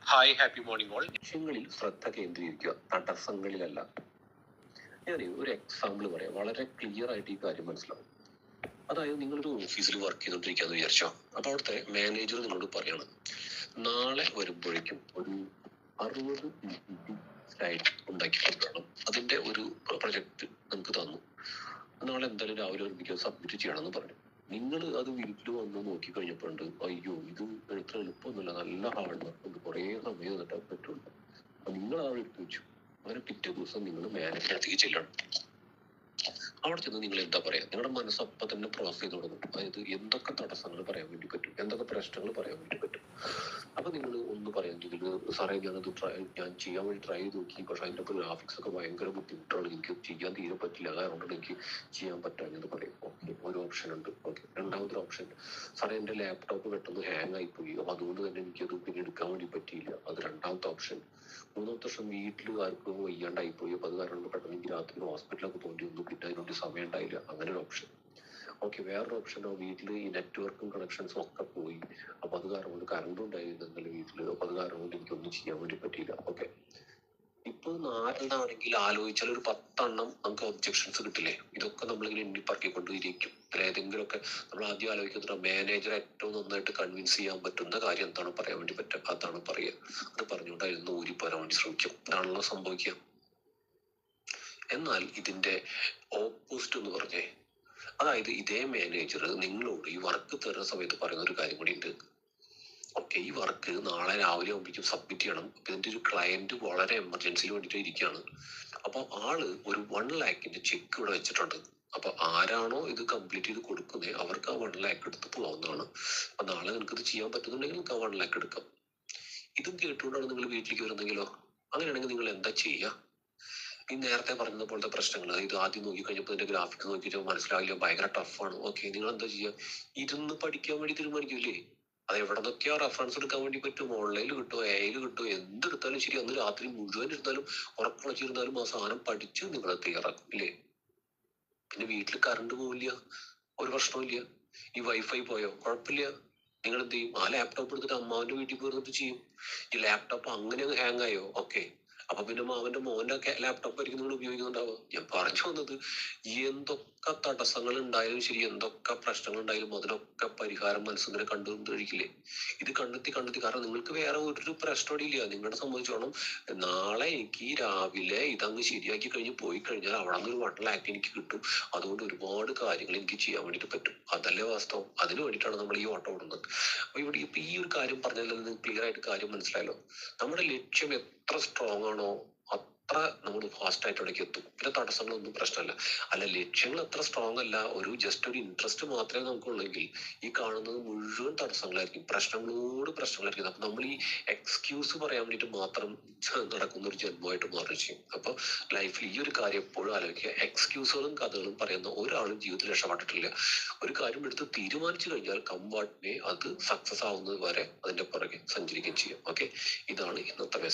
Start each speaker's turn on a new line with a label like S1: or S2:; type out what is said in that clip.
S1: Hi, happy morning all. ലക്ഷ്യങ്ങളിൽ ശ്രദ്ധ കേന്ദ്രീകരിക്കുക, തടസ്സങ്ങളിലല്ല. ഞാൻ ഒരു എക്സാമ്പിൾ പറയാം, വളരെ ക്ലിയർ ആയിട്ട് ഈ കാര്യം മനസ്സിലാവും. അതായത് നിങ്ങളൊരു ഓഫീസിൽ വർക്ക് ചെയ്തോണ്ടിരിക്കാന്ന് വിചാരിച്ചോ. അപ്പൊ അവിടുത്തെ മാനേജർ നിങ്ങളോട് പറയാണ്, നാളെ വരുമ്പോഴേക്കും ഒരു 60 സ്ലൈഡ് ഉണ്ടാക്കി കൊണ്ടുവരണം. അതിന്റെ ഒരു പ്രൊജക്ട് നമുക്ക് തന്നു. നാളെ എന്തായാലും രാവിലെ ഒരുമിച്ച് സബ്മിറ്റ് ചെയ്യണമെന്ന് പറഞ്ഞു. നിങ്ങൾ അത് വീട്ടിൽ വന്ന് നോക്കി കഴിഞ്ഞപ്പോണ്ട്, അയ്യോ ഇത് എത്ര എളുപ്പമൊന്നുമില്ല, നല്ല ഹാർഡ് വർക്ക് ഉണ്ട്, കുറേ സമയം എന്നിട്ട് പറ്റുള്ളൂ. അപ്പൊ നിങ്ങൾ ആ എടുത്തു വെച്ചു. അങ്ങനെ പിറ്റേ ദിവസം നിങ്ങൾ മാനേജറിലേക്ക് ചെല്ലണം. അവിടെ ചെന്ന് നിങ്ങൾ എന്താ പറയാ, നിങ്ങളുടെ മനസ്സ് അപ്പം തന്നെ പ്രോസസ് ചെയ്ത് തുടങ്ങും. അതായത് എന്തൊക്കെ തടസ്സങ്ങൾ പറയാൻ വേണ്ടി പറ്റും, എന്തൊക്കെ പ്രശ്നങ്ങൾ പറയാൻ വേണ്ടി പറ്റും. അപ്പൊ നിങ്ങൾ ഒന്ന് പറയാൻ ഇതില്, സാറേ ഞാൻ ചെയ്യാൻ വേണ്ടി ട്രൈ ചെയ്ത് നോക്കി, പക്ഷെ അതിന്റെ ഗ്രാഫിക്സ് ഒക്കെ ഭയങ്കര ബുദ്ധിമുട്ടാണ്, എനിക്ക് ചെയ്യാൻ തീരെ പറ്റില്ല, അതുകൊണ്ട് എനിക്ക് ചെയ്യാൻ പറ്റാഞ്ഞെന്ന് പറയും. ഓക്കെ, ഒരു ഓപ്ഷൻ ഉണ്ട്. ഓക്കെ, രണ്ടാമത്തെ ഓപ്ഷൻ, സാറേ എന്റെ ലാപ്ടോപ്പ് പെട്ടെന്ന് ഹാങ് ആയി പോയി, അപ്പൊ അതുകൊണ്ട് തന്നെ എനിക്കത് പിന്നെ എടുക്കാൻ വേണ്ടി പറ്റിയില്ല, അത് രണ്ടാമത്തെ ഓപ്ഷൻ. മൂന്നാമത്തെ വർഷം വീട്ടിൽ ആർക്കും വയ്യാണ്ടായി പോയി, അപ്പൊ അത് കാരണം പെട്ടെന്ന് എനിക്ക് രാത്രി ഹോസ്പിറ്റലൊക്കെ പോകേണ്ടി വന്നു, പിന്നെ അതിനോട് സമയം ഉണ്ടായില്ല, അങ്ങനെ ഒരു ഓപ്ഷൻ. ഓക്കെ, വേറൊരു ഓപ്ഷനോ, വീട്ടിൽ ഈ നെറ്റ്വർക്കും കണക്ഷൻസും ഒക്കെ പോയി, അപ്പൊ അത് കാരണം കൊണ്ട് കറണ്ട് ഉണ്ടായിരുന്നെങ്കിൽ വീട്ടില്, അപ്പൊ അത് കാരണം കൊണ്ട് എനിക്കൊന്നും ചെയ്യാൻ വേണ്ടി പറ്റിയില്ല. ഓക്കെ, ഇപ്പൊ നാലെണ്ണാണെങ്കിൽ ആലോചിച്ചാൽ ഒരു 10 നമുക്ക് ഒബ്ജക്ഷൻസ് കിട്ടില്ലേ. ഇതൊക്കെ നമ്മളിങ്ങനെ എണ്ണിപ്പറക്കിക്കൊണ്ടിരിക്കും. ഏതെങ്കിലുമൊക്കെ നമ്മൾ ആദ്യം ആലോചിക്കുന്നത് മാനേജർ ഏറ്റവും നന്നായിട്ട് കൺവിൻസ് ചെയ്യാൻ പറ്റുന്ന കാര്യം എന്താണ് പറയാൻ വേണ്ടി പറ്റുക, അതാണ് പറയുക. അത് പറഞ്ഞുകൊണ്ട് അതിൽ നിന്ന് ഊരിപ്പോരാൻ വേണ്ടി ശ്രമിക്കും. ഇതാണല്ലോ സംഭവിക്കുക. എന്നാൽ ഇതിന്റെ ഓപ്പോസിറ്റ് എന്ന് പറഞ്ഞേ, അതായത് ഇതേ മാനേജർ നിങ്ങളോട് ഈ വർക്ക് തരുന്ന സമയത്ത് പറയുന്ന ഒരു കാര്യം കൂടി ഉണ്ട്. ഓക്കെ, ഈ വർക്ക് നാളെ രാവിലെ ആകുമ്പോഴേക്കും സബ്മിറ്റ് ചെയ്യണം. അപ്പൊ ഇതിന്റെ ഒരു ക്ലയന്റ് വളരെ എമർജൻസിയിൽ വേണ്ടിയിട്ട് ഇരിക്കുകയാണ്. അപ്പൊ ആള് ഒരു 1 lakhന്റെ ചെക്ക് ഇവിടെ വെച്ചിട്ടുണ്ട്. അപ്പൊ ആരാണോ ഇത് കംപ്ലീറ്റ് ചെയ്ത് കൊടുക്കുന്നത് അവർക്ക് ആ 1 lakh എടുത്ത് പോകാവുന്നതാണ്. അപ്പൊ നാളെ നിങ്ങൾക്ക് ഇത് ചെയ്യാൻ പറ്റുന്നുണ്ടെങ്കിൽ നിങ്ങൾക്ക് ആ 1 lakh എടുക്കാം. ഇതും കേട്ടുകൊണ്ടാണ് നിങ്ങൾ വീട്ടിലേക്ക് വരുന്നെങ്കിലോ, അങ്ങനെയാണെങ്കിൽ നിങ്ങൾ എന്താ ചെയ്യുക? ഈ നേരത്തെ പറഞ്ഞത് പോലത്തെ പ്രശ്നങ്ങൾ, ഇത് ആദ്യം നോക്കി കഴിഞ്ഞപ്പോൾ ഇതിന്റെ ഗ്രാഫിക്സ് നോക്കിയിട്ട് മനസ്സിലാവില്ല, ഭയങ്കര ടഫാണ്. ഓക്കെ, നിങ്ങൾ എന്താ ചെയ്യുക? ഇരുന്ന് പഠിക്കാൻ വേണ്ടി തീരുമാനിക്കൂലേ. അത് എവിടെ നിന്നൊക്കെയോ റെഫറൻസ് എടുക്കാൻ വേണ്ടി പറ്റും, ഓൺലൈനിൽ കിട്ടുമോ, എയിൽ കിട്ടുമോ, എന്തെടുത്താലും ശരി, അന്ന് രാത്രി മുഴുവൻ ഇരുന്നാലും ഉറക്കളച്ചിരുന്നാലും ആ സാധനം പഠിച്ച് നിങ്ങൾ തയ്യാറാക്കും ഇല്ലേ. പിന്നെ വീട്ടിൽ കറണ്ട് പോവില്ല, ഒരു പ്രശ്നമില്ല. ഈ വൈഫൈ പോയോ, കുഴപ്പമില്ല. നിങ്ങൾ എന്ത് ചെയ്യും? ആ ലാപ്ടോപ്പ് എടുത്തിട്ട് അമ്മാവന്റെ വീട്ടിൽ പോയിരുന്നിട്ട് ചെയ്യും. ഈ ലാപ്ടോപ്പ് അങ്ങനെ ഹാങ് ആയോ, ഓക്കെ, അപ്പൊ പിന്നെ മാവന്റെ മോന്റെ ലാപ്ടോപ്പ് ആയിരിക്കും നിങ്ങൾ ഉപയോഗിക്കുന്നുണ്ടാവുക. ഞാൻ പറഞ്ഞു വന്നത്, എന്തൊക്കെ തടസ്സങ്ങൾ ഉണ്ടായാലും ശരി, എന്തൊക്കെ പ്രശ്നങ്ങൾ ഉണ്ടായാലും അതിനൊക്കെ പരിഹാരം മനസ്സിങ്ങനെ കണ്ടുകൊണ്ടിരിക്കില്ലേ. ഇത് കണ്ടെത്തി കാരണം നിങ്ങൾക്ക് വേറെ ഒരു പ്രശ്നം ഇല്ല. നിങ്ങളെ സംബന്ധിച്ചോളം നാളെ എനിക്ക് രാവിലെ ഇതങ്ങ് ശരിയാക്കി കഴിഞ്ഞ് പോയി കഴിഞ്ഞാൽ അവിടെ നിന്ന് ഒരു 1 lakh എനിക്ക് കിട്ടും, അതുകൊണ്ട് ഒരുപാട് കാര്യങ്ങൾ എനിക്ക് ചെയ്യാൻ വേണ്ടിയിട്ട് പറ്റും. അതല്ലേ വാസ്തവം. അതിന് വേണ്ടിയിട്ടാണ് നമ്മൾ ഈ ഓട്ടം ഓടുന്നത്. അപ്പൊ ഇവിടെ ഇപ്പൊ ഈ ഒരു കാര്യം പറഞ്ഞാൽ ക്ലിയർ ആയിട്ട് കാര്യം മനസ്സിലായല്ലോ. നമ്മുടെ ലക്ഷ്യം എത്ര സ്ട്രോങ് ആണോ അത്ര നമ്മൾ ഫാസ്റ്റ് ആയിട്ട് അവിടേക്ക് എത്തും. പിന്നെ തടസ്സങ്ങളൊന്നും പ്രശ്നമല്ല. അല്ല, ലക്ഷ്യങ്ങൾ എത്ര സ്ട്രോങ് അല്ല, ജസ്റ്റ് ഒരു ഇൻട്രസ്റ്റ് മാത്രമേ നമുക്കുള്ളെങ്കിൽ ഈ കാണുന്നത് മുഴുവൻ തടസ്സങ്ങളായിരിക്കും, പ്രശ്നങ്ങളായിരിക്കും. അപ്പൊ നമ്മൾ ഈ എക്സ്ക്യൂസ് പറയാൻ വേണ്ടിയിട്ട് മാത്രം നടക്കുന്ന ഒരു ജന്മമായിട്ട് മാറി ചെയ്യും. അപ്പൊ ലൈഫിൽ ഈ ഒരു കാര്യം എപ്പോഴും ആലോചിക്കുക, എക്സ്ക്യൂസുകളും കഥകളും പറയുന്ന ഒരാളും ജീവിതത്തിൽ രക്ഷപ്പെട്ടിട്ടില്ല. ഒരു കാര്യം എടുത്ത് തീരുമാനിച്ചു കഴിഞ്ഞാൽ കമ്പാട്ടിനെ അത് സക്സസ് ആവുന്നത് വരെ അതിന്റെ പുറകെ സഞ്ചരിക്കുകയും ചെയ്യും. ഓക്കെ, ഇതാണ് ഇന്നത്തെ